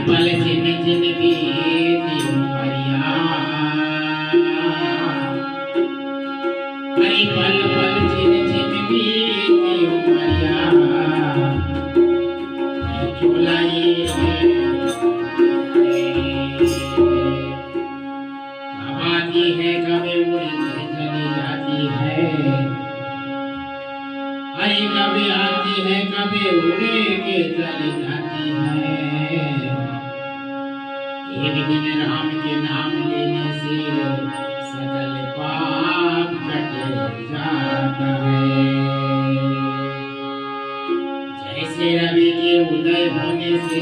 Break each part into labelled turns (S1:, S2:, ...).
S1: पल जिन जिन बीती उमरिया, हरी पल पल जिन जिन बीती उमरिया, झूला ये कब आती है कभी उड़ के चली जाती है, हरी कभी आती है कभी उड़ के चली जाती है। एक दिन राम के नाम लेने से सकल पाप कट जाता है। जैसे रवि के उदय होने से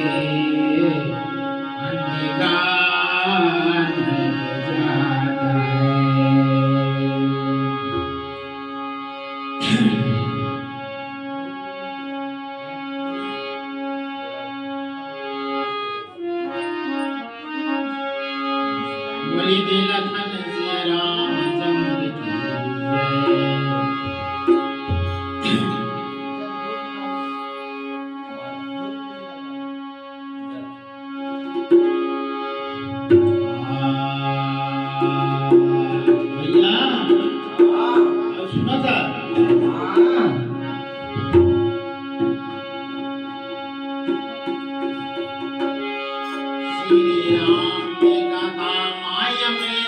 S1: अंधकार ढल जाता है। बोली दे लखन सिया रामचंद्र की जय। भैया सुना था श्री राम ने कहा माया में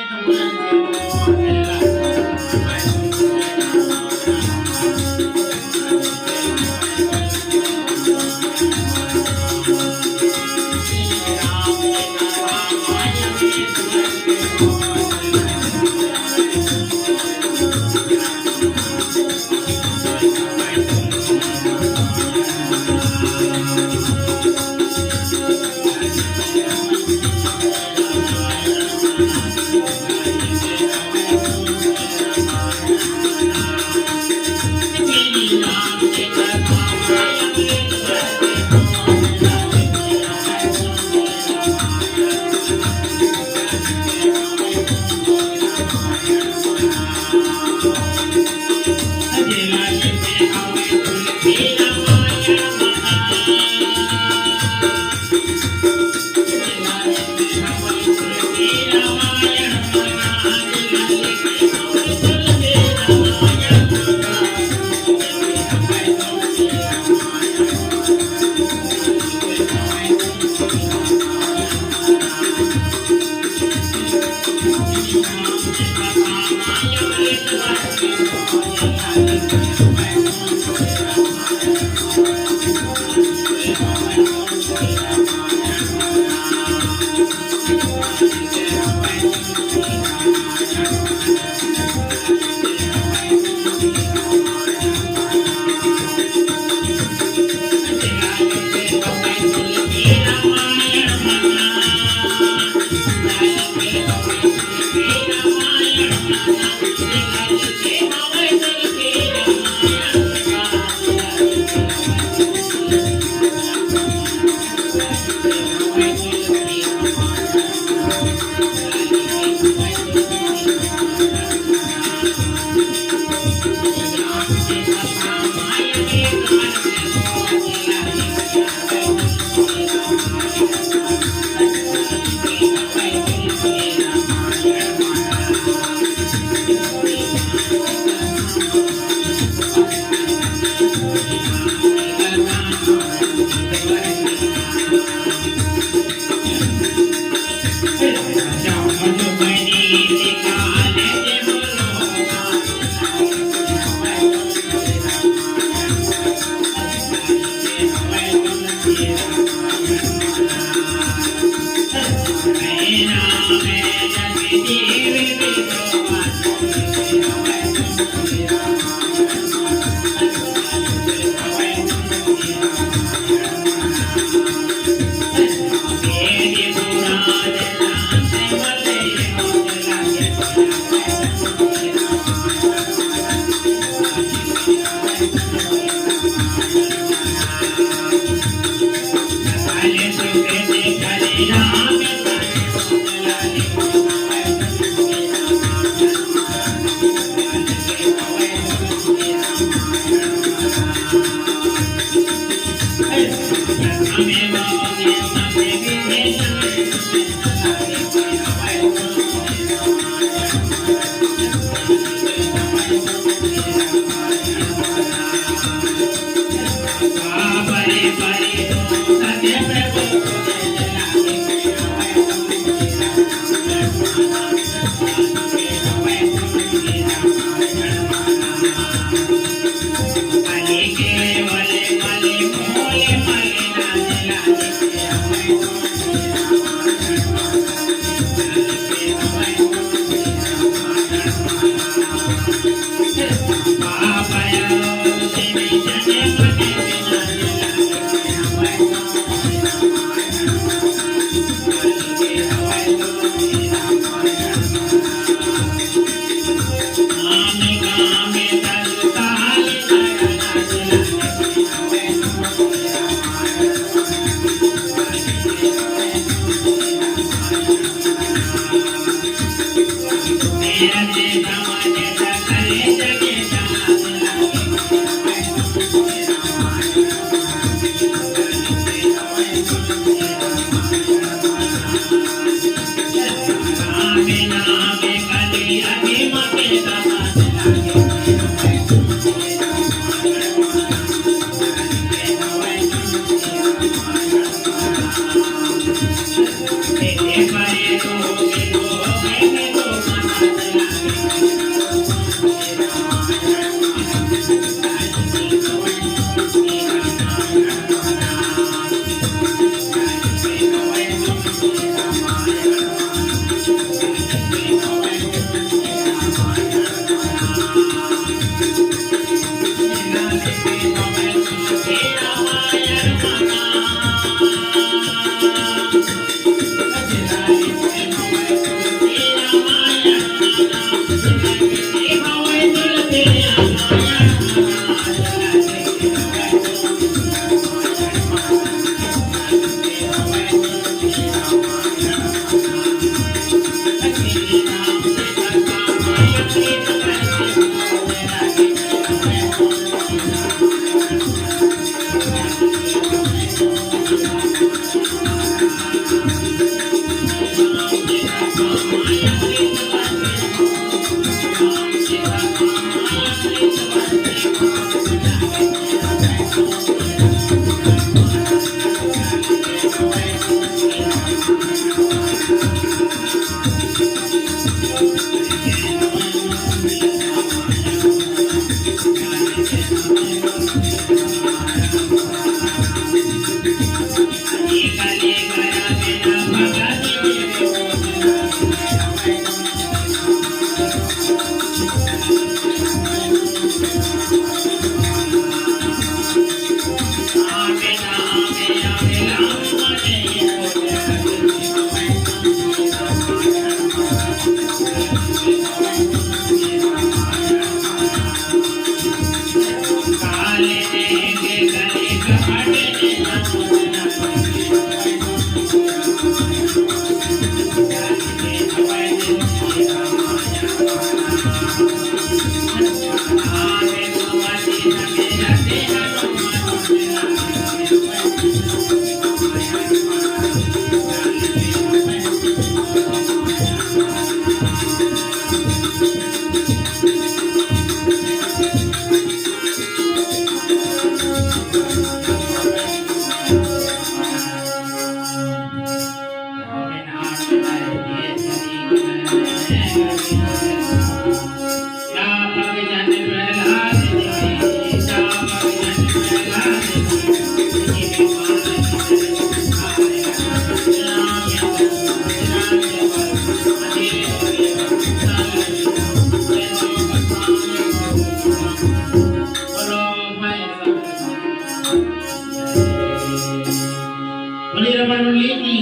S1: की,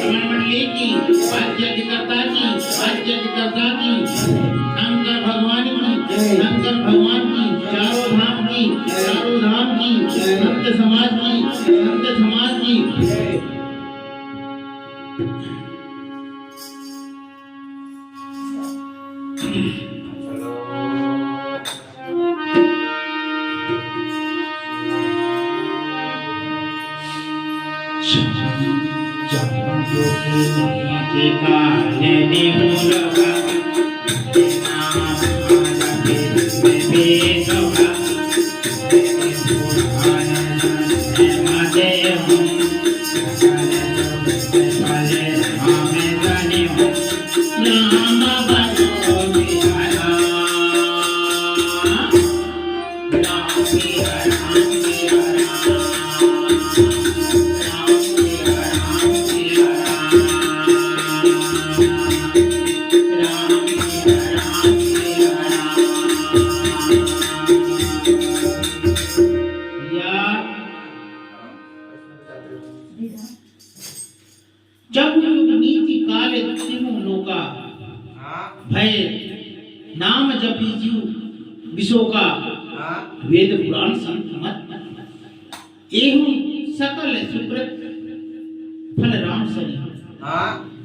S1: रमण मंडली की, आद्य अधिकर्ता की, आद्य अधिकर्ता की, शंकर भगवान की, शंकर भगवान की, चारों धाम की, चारों धाम की, संत समाज की, संत समाज की। जब नीति काल तिमु लोका भय नाम जपी जीव विशोका वेद पुराण संत मत एवं सकल सुकृत फल राम सरी।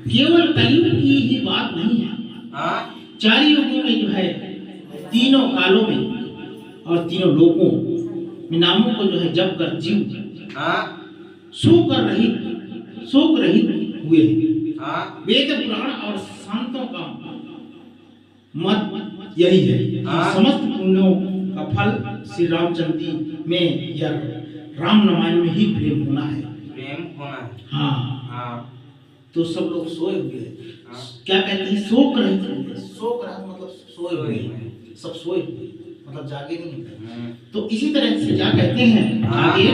S1: केवल कलयुग की ही बात नहीं है, चार युगों में जो है तीनों कालों में और तीनों लोकों में नामों को जो है जप कर जीव शोक रहित हुए। वेद पुराण और संतों का मत यही है कि समस्त पुण्यों का फल श्री रामचंद्र जी में या राम रामायण में ही प्रेम होना है। हाँ, तो सब लोग सोए हुए हैं। क्या कहते हैं? शोक रहित हुए। शोक रहित मतलब सोए हुए हैं, सब सोए हुए मतलब जागे नहीं है। तो इसी तरह से क्या कहते हैं आगे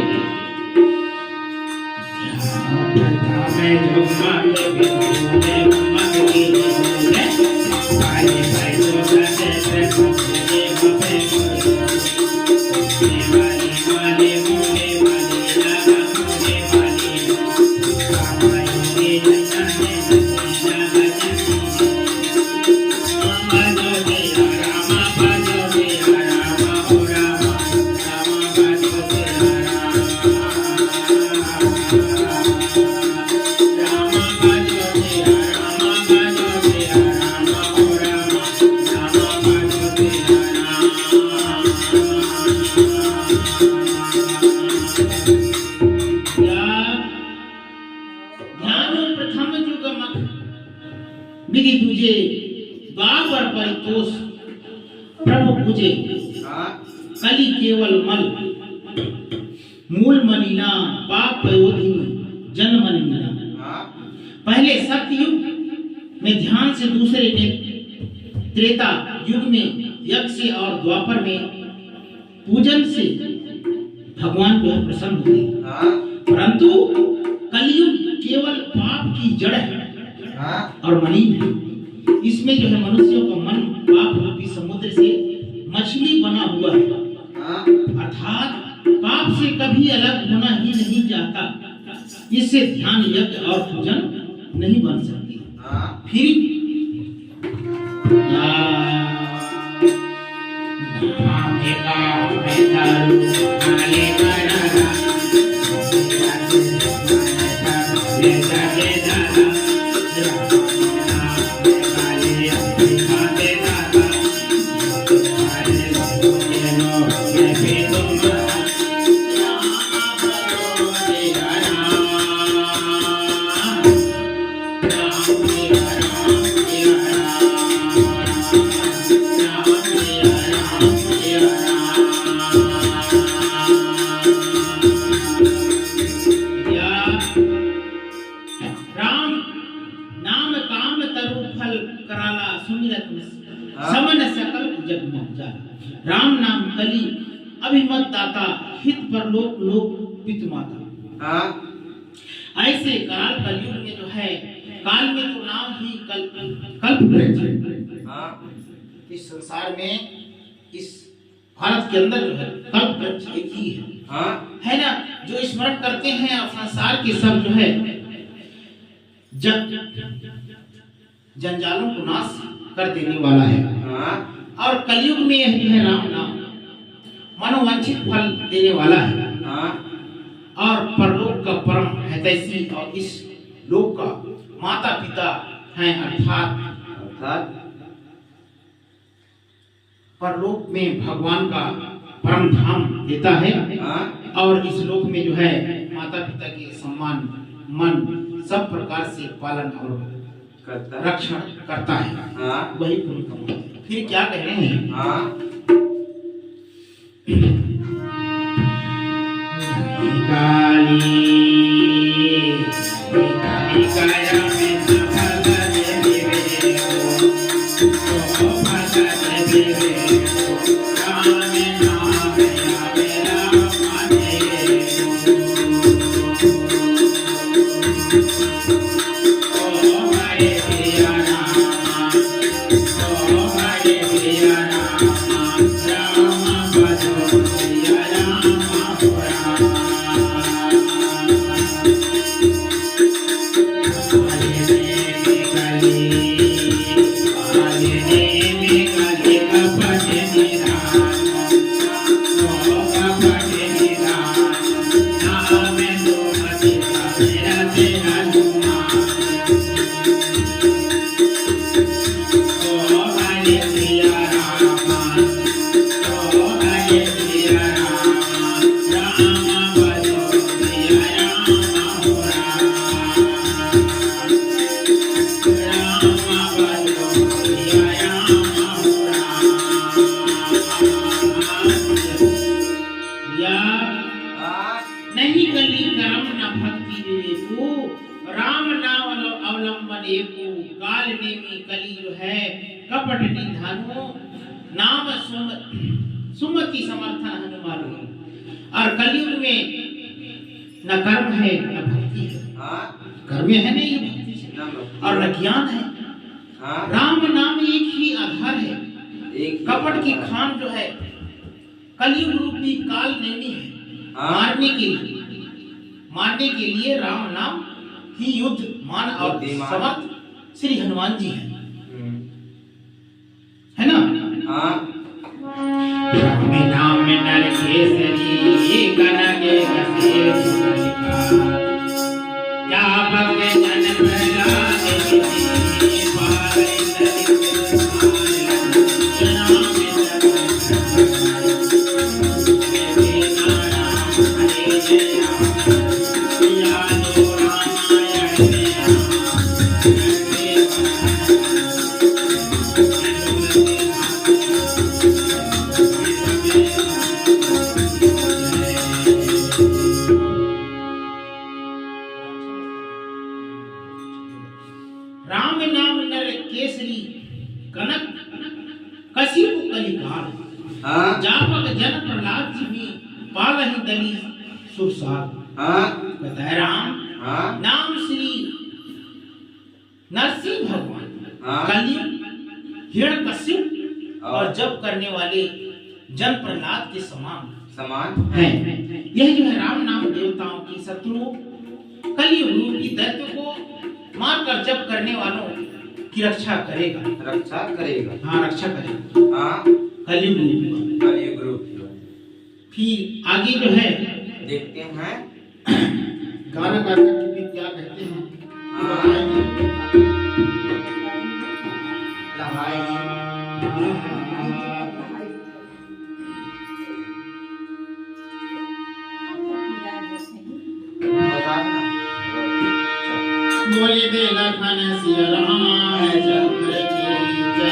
S1: विधि तुझे बाबर परितोष प्रभु पूजे कली केवल मल मूल मनीना पाप पयोधि जन्म मीना। पहले सतयुग में ध्यान से, दूसरे ने त्रेता युग में यज्ञ से और द्वापर में पूजन से भगवान को प्रसन्न हुए। परंतु कलयुग केवल पाप की जड़ है और मलिन है। इसमें जो है मनुष्यों का मन पाप रूपी समुद्र से मछली बना हुआ है, अर्थात पाप से कभी अलग होना ही नहीं चाहता। इससे ध्यान यज्ञ और पूजन नहीं बन सकती। फिर राम नाम कली अभिमत दाता हित पर लोक लोक पितु माता। ऐसे काल कलयुग में जो है, काल में तो नाम ही कल्प वृक्ष है। इस संसार में, इस भारत के अंदर जो है कल्प वृक्ष एक ही है ना, जो स्मरण करते हैं और संसार के सब जो है जंजालों को नाश कर देने वाला है। और कलयुग में यह जो है राम नाम मनोवांछित फल देने वाला है। और परलोक का परम हितैषी और इस लोक का माता पिता हैं, अर्थात परलोक में भगवान का परम धाम देता है और इस लोक में जो है माता पिता के सम्मान मन सब प्रकार से पालन और रक्षण करता है। वही पुण्य। फिर क्या कह रहे हैं? कपट निधानो नाम सुमति समर्थन हनुमान। और कलयुग में न कर्म है न भक्ति है। कर्म है नहीं भक्ति और न ज्ञान है। राम नाम एक ही आधार है। कपट की खान जो है कलयुग रूपी काल नैनी है। मारने के लिए राम नाम ही युद्ध मान और समर्थ श्री हनुमान जी हैं, है ना? राम नाम नर केसरी कनके कसे क्या भक्त जन प्रहलाद बताए राम नाम श्री नरसिंह भगवान कलयुग हिरण्यकश्यप और जप करने वाले जन प्रहलाद के समान है। यह जो है राम नाम देवताओं की शत्रु कलयुग रूपी दैत्य को मारकर जप करने वालों की रक्षा करेगा। हाँ, रक्षा करेगा। कलयुग रूपी। फिर आगे जो है देखते हैं गाना गाकर के क्या कहते हैं। बोले दे लखन सिया रामचंद्र की जय।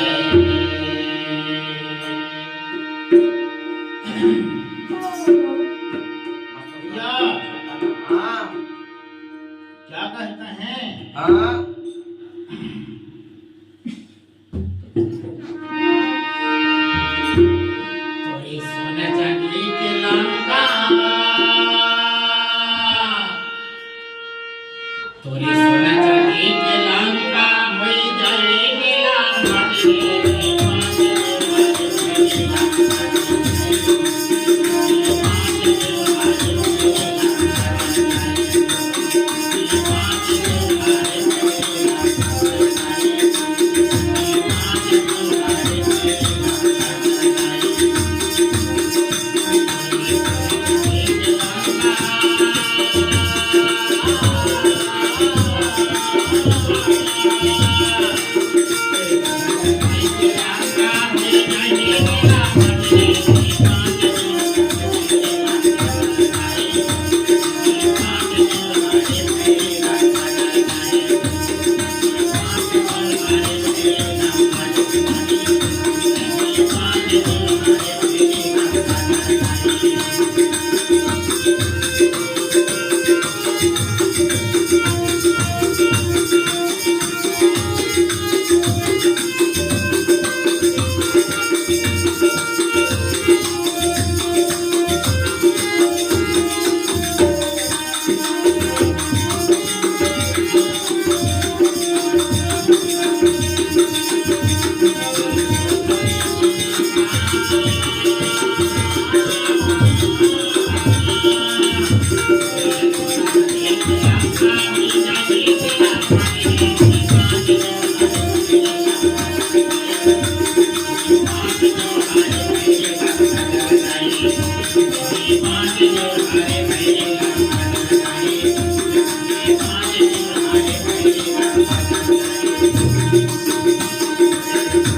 S1: क्या कहता है? थोड़ी सोना चांदी के लंका, थोड़ी सोना चांदी के